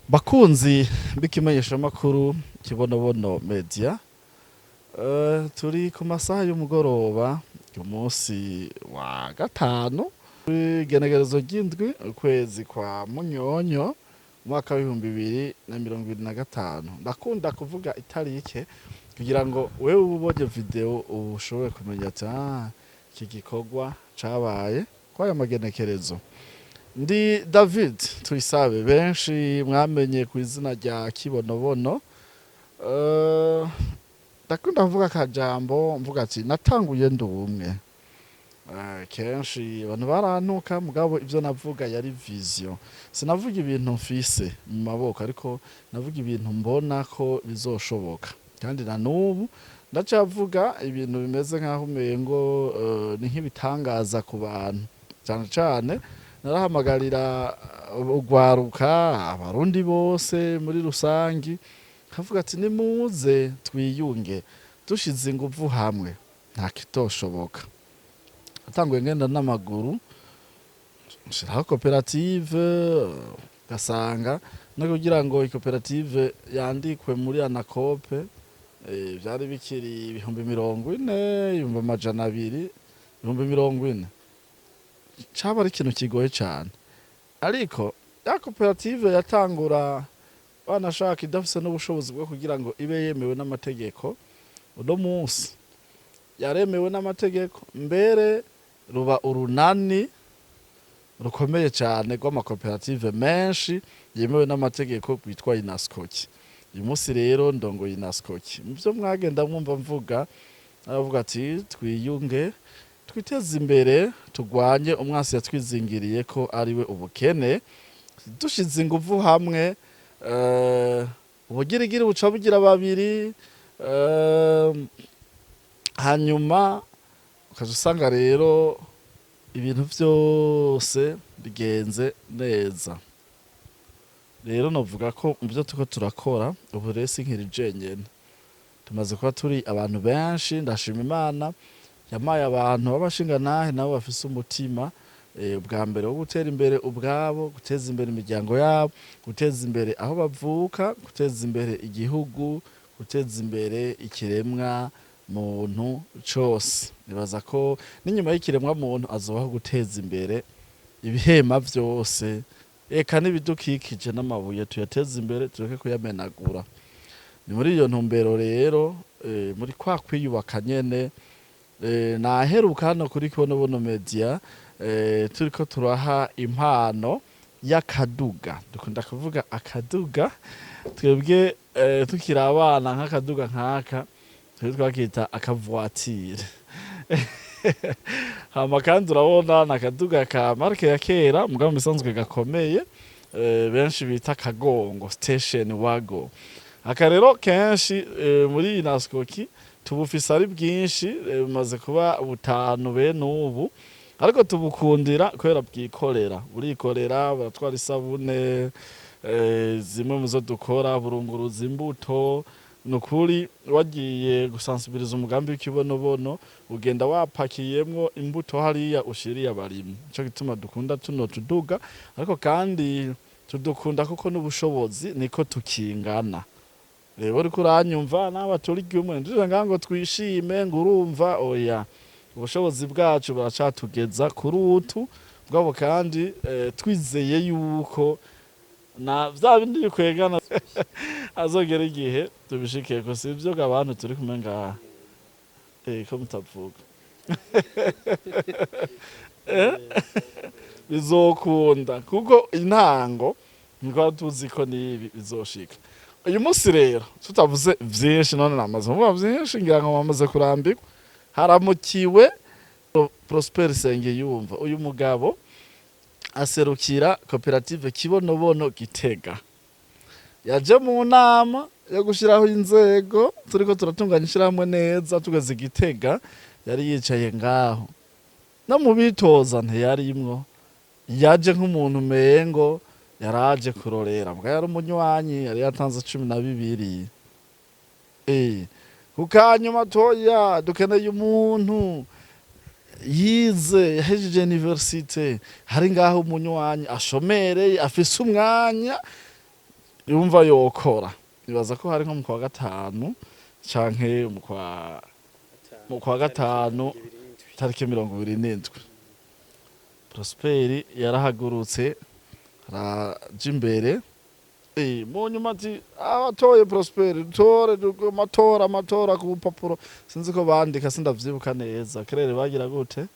Bakunzi b'ikimenyeshamakuru Kibonobono Media, turi ku masaha y'umugoroba ku munsi wa gatanu w'igenekerezo ry'indwi ukwezi kwa Munyonyo umwaka w'2025. Ndakunda kuvuga itarike kugira ngo wewe ubonye video ushobore kumenya ati iki gikorwa cabaye kw'aya magenekerezo. Ndi David Tuyisabe, benshi mwamenye ku izina rya Kibonobono. Ndakunda kuvuga akajambo mvuga ati natanguye ndi umwe. Kenshi abantu barantuka mugabo ivyo navuga yari vision. Sinavuga ibintu mfise mu maboko, ariko navuga ibintu mbona ko bizoshoboka. Kandi na n'ubu ndacavuga ibintu bimeze nkaho umengo ni nk'ibitangaza ku bantu. Cyane cyane narahamagarira ugwaruka abarundi bose muri rusangi, kavuga ati nimuze twiyunge, dushize inguvu hamwe nta kitoshoboka. Atanguye ngenda n'amaguru nshiraho koperative, gasanga no kugira ngo ikoperative yandikwe muri anakope vyari bikiri 40,000, 200,000, 40,000. Caba ari ikintu kigoye cyane, ariko ya koperative yatangura banashaka idafise n'ubushobozi bwo kugira ngo ibe yemewe n'amategeko. Uno munsi yaremewe n'amategeko, mbere ruba urunani rukomeye cyane rw'amakoperative menshi yemewe n'amategeko rwitwa Inaskoki. Uyu munsi rero ndongoye Inaskoki. Muvyo mwagenda mwumva mvuga, aravuga ati twiyunge, twiteze imbere, tugwanye umwasi yatwizingiriye ko ariwe ubukene, dushize inguvu hamwe. Ubugirigiri buca bugira babiri, hanyuma ukaja usanga rero ibintu vyose bigenze neza. Rero novuga ko muvyo turiko turakora ubu rero sinkiri jenyene, tumaze kuba turi abantu benshi. Ndashima Imana yamaye abantu b'abashinganahe nabo bafise umutima bwa mbere wo gutera imbere ubwabo, guteza imbere imiryango yabo, guteza imbere aho bavuka, guteza imbere igihugu, guteza imbere ikiremwa muntu cose. Nibaza ko n'inyuma y'ikiremwa muntu azobaho guteza imbere ibihema vyose, eka n'ibidukikije n'amabuye tuyateza imbere, tureke kuyamenagura. Ni muri iyo ntumbero rero, muri kwa kwiyubaka nyene, naheruka hano kuri Kibonobono Media turiko turaha impano y'akaduga. Dukunda kuvuga akaduga, twebwe tukiri abana nk'akaduga nk'aka twebwe twakita akavoitire. Hama kandi urabona n'akaduga ka marke ya kera mugabo misanzwe gakomeye, benshi bita kagongo, station wagon. Aka rero kenshi muri Inaskoki tubufise ari bwinshi, bumaze kuba butanu bene ubu, ariko tubukundira kubera bwikorera. Burikorera, buratwara isabune, zimwe muzo dukora, burunguruza imbuto. Nukuri wagiye gusensibiliza umugambi w'ikibonobono, ugenda wapakiyemwo imbuto hariya ushiriye abarimyi. Nico gituma dukunda tuno tuduga, ariko kandi tudukunda kuko n'ubushobozi niko tukingana. Rero uriko uranyumva nawe turi kumwe, ndije ngango twishime ngo urumva oya, ubushobozi bwacu buracatugeza kuri utu bwabo, kandi twizeye yuko na vya bindi bikwegana azogera igihe tubishike ko sivyo abantu turi kumwe ngaha. Ko mutavuga bizokunda kuko intango niko tuzi ko nibi bizoshika. Uyu munsi rero tutavuze vyinshi, none namaze kuvuga vyinshi ngira ngo bamaze kurambirwa. Haramukiwe Prosper Sengiyumva, uyu mugabo aserukira koperative Kibonobono Gitega. Yaje mu nama yo gushiraho inzego, turiko turatunganya ishirahamwe neza, tugeze Gitega yari yicaye ngaho, no mu bitoza ntiyarimwo. Yaje nk'umuntu mengo yaraje kurorera, mbwa yari umunywanyi, yari yatanze 12. Kukanyuma toya dukeneye umuntu yize yahejeje universite, hari ngaho umunywanyi ashomereye afise umwanya yumva yokora nibaza ko hari nko mu kwa gatanu canke mu kwa gatanu tariki 27 Prosperi yarahagurutse araja imbere mu nyuma ati abatoye Prosperi tore amatora ku bupapuro sinzi ko bandika sindavyibuka neza kerere bagira gute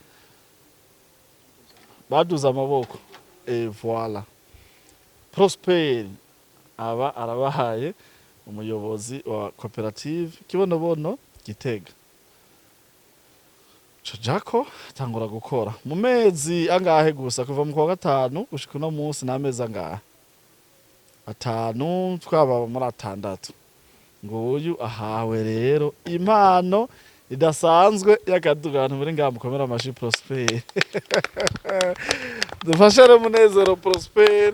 baduza amaboko voilà Prosperi aba arabahaye umuyobozi wa koperative Kibonobono Gitega Jako tangura gukora mu mezi angahe gusa kuva mu kwa gatanu gushika no munsi n'amezi angahe atanu twaba muri atandatu ngo uyu ahawe rero impano idasanzwe y'akadugantu muri ngaha mukomera amashi Prosperi dufashe rero munezero Prosperi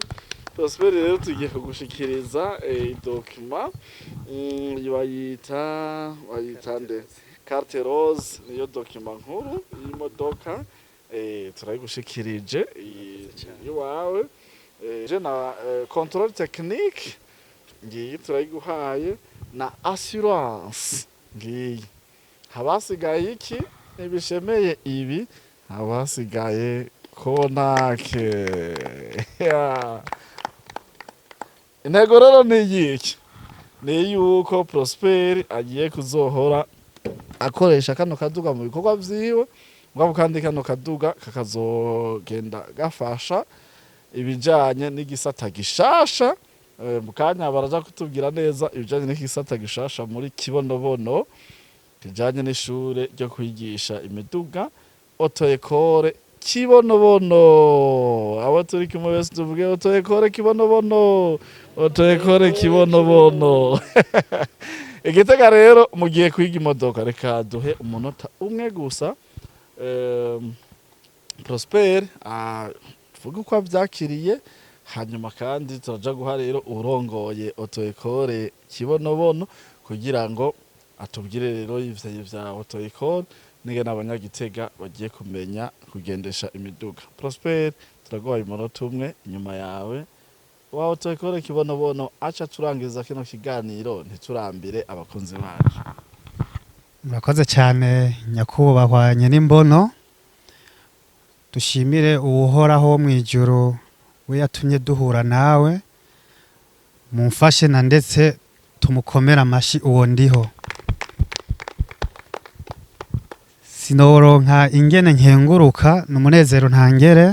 rero tugiye kugushikiriza document bayita nde carte rose niyo document nkuru y'imodoka turayigushikirije iwawe je na contrôle technique ngiyi turayiguhaye na assurance ngiyi habasigaye iki ibishemeye ibi habasigaye konake intego rero ni iki ni yuko Prosperi agiye kuzohora akoresha kano kaduga mu bikorwa vyiwe ngabo kandi kano kaduga kakazogenda gafasha ibijanye n'igisata gishasha mukanya baraja kutubwira neza ibijanye n'igisata gishasha muri Kibonobono kijanye n'ishure ryo kwigisha imiduga auto école Kibonobono abo turi kumwe bese tuvuge auto école Kibonobono auto école Kibonobono Igitega rero mugiye kwiga imodoka reka duhe umunota umwe gusa Prosperi tuvuge uko avyakiriye hanyuma kandi turaja guha rero urongoye auto école Kibonobono kugira ngo atubwire rero ivyo vya auto école nigena abanyagitega bagiye kumenya kugendesha imiduga Prosperi turaguha umunota umwe inyuma yawe wa auto école Kibonobono aca turangiza kino kiganiro ntiturambire abakunzi bacu murakoze cyane nyakubahwanye n'imbono dushimire uhoraho mu ijuru we yatumye duhura nawe mumfashe na ndetse tumukomera amashi uwo ndiho sinoronka ingene nkenguruka n'umunezero ntangere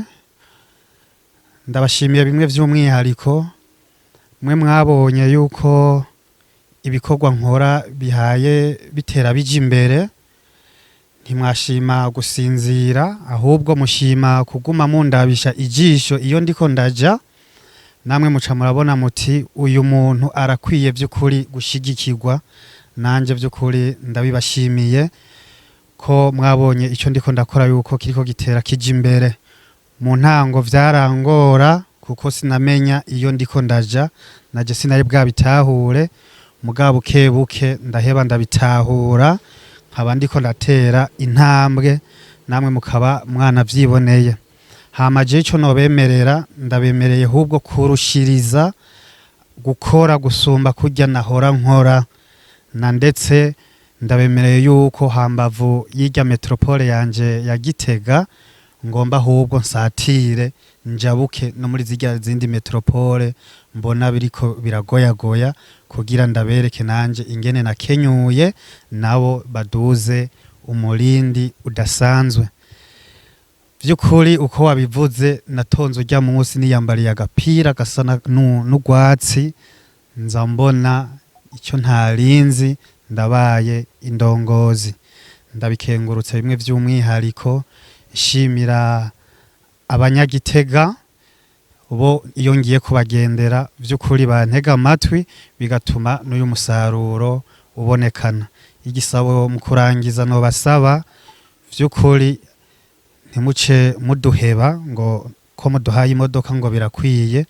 ndabashimiye bimwe by'umwihariko mwe mwabonye yuko ibikorwa nkora bihaye bitera bije imbere ntimwashima gusinzira ahubwo mushima kuguma mundabisha ijisho iyo ndiko ndaja namwe muca murabona muti uyu muntu arakwiye by'ukuri gushigikirwa nanje by'ukuri ndabibashimiye ko mwabonye icyo ndiko ndakora yuko kiriko gitera kije imbere mu ntango vyarangora kuko sinamenya iyo ndiko ndaja naje sinari bwabitahure mugabo kebuke ndaheba ndabitahura nkaba ndiko ndatera intambwe namwe mukaba mwana vyiboneye hamaje ico nobemerera ndabemereye hubwo kurushiriza gukora gusumba kurya nahora nkora na ndetse ndabemereye yuko hambavu y'irya metropole yanje ya Gitega ngomba hubwo nsatire njabuke no muri zirya zindi metropole mbona biriko biragoyagoya kugira ndabereke nanje ingene nakenyuye nabo baduze umurindi udasanzwe vy'ukuri uko wabivuze natonze urya munsi niyambariye agapira gasa n'ugwatsi nza mbona icyo ntarinzi ndabaye indongozi ndabikengurutse bimwe vy'umwihariko nshimira abanyagitega bo iyo ngiye kubagendera vy'ukuri bantega amatwi bigatuma n'uyu musaruro ubonekana igisabo mu kurangiza no basaba vy'ukuri ntimuce muduheba ngo ko muduhaye imodoka ngo birakwiye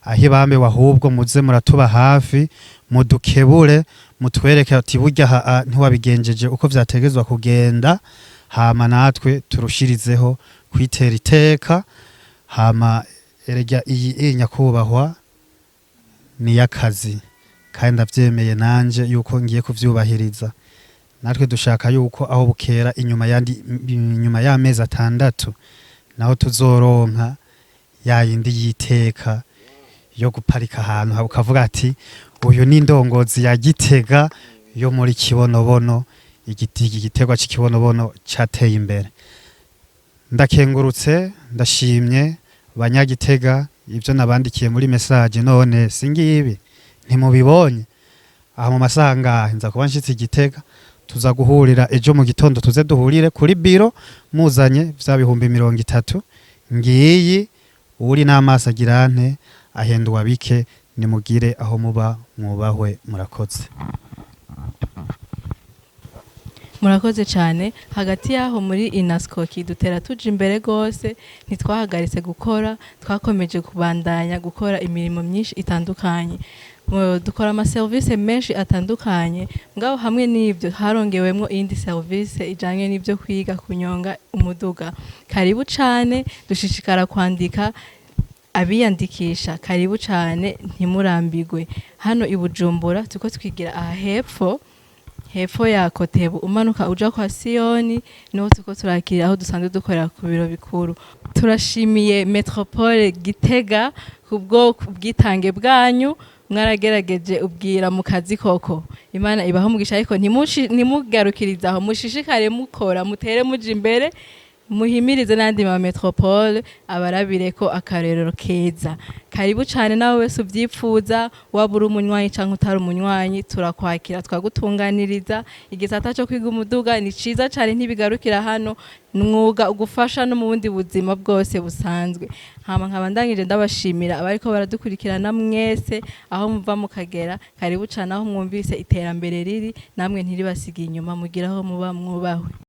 aho ibambe wahubwo muze muratuba hafi mudukebure mutwereke ati burya ntiwabigenjeje uko vyategezwa kugenda hama natwe turushirizeho kwitera iteka hama erega iyi nyakubahwa ni y'akazi kandi ndavyemeye nanje yuko ngiye kuvyubahiriza. Natwe dushaka yuko aho bukera inyuma y'amezi 6 naho tuzoronka ya yindi yiteka yo guparika ahantu ukavuga ati uyu ni indongozi ya Gitega yo muri Kibonobono, igitegwa cy'ikibonobono cateye imbere. Ndakengurutse ndashimye Banyagitega ibyo nabandikiye muri message, none singibi ntimubibonye aha mu masanga nza kuba nshitse Gitega, tuza guhurira ejo mu gitondo, tuze duhurire kuri biro muzanye vya bihumbi 30 ngiyi uri n'amaso agirante ahendwa bike, nimugire aho muba mwubahwe. Murakoze cyane. Hagati yaho muri Inaskoki dutera tuje imbere gose, ntitwahagaritse gukora, twakomeje kubandanya gukora imirimo myinshi itandukanye. Dukora ama service menshi atandukanye, ngaho hamwe n'ibyo harongewemwo indi service ijanye n'ibyo kwiga kunyonga umuduga. Karibu cyane, dushishikara kwandika abiyandikisha, karibu cyane ntimurambigwe. Hano i Bujumbura tuko twigira aha hepfo ya Kotebu umanuka uja kwa Sioni, niho tuko turakira aho dusanzwe dukorera ku biro bikuru. Turashimiye Metropole Gitega kubwo bwitange bwanyu, mwaragerageje ubwira mu kazi koko. Imana ibaho mugisha, ariko ntimugarukiriza aho, mushishikare mukora, mutere muje imbere, muhimirize n'andi ma Metropole abarabire ko akarerero keza. Karibu cyane nawe wese uvyipfuza, wabura umunywanyi canke utari umunywanyi, turakwakira twagutunganiriza. Igisata cyo kwiga umuduga ni ciza cyane, ntibigarukira hano, numwuga ugufasha no mu bundi buzima bwose busanzwe. Nkaba ndangije ndabashimira abariko baradukurikirana mwese aho muva mukagera. Karibu cyane aho mwumvise iterambere riri, namwe ntiribasiga inyuma, mugiraho muba mwubahwe.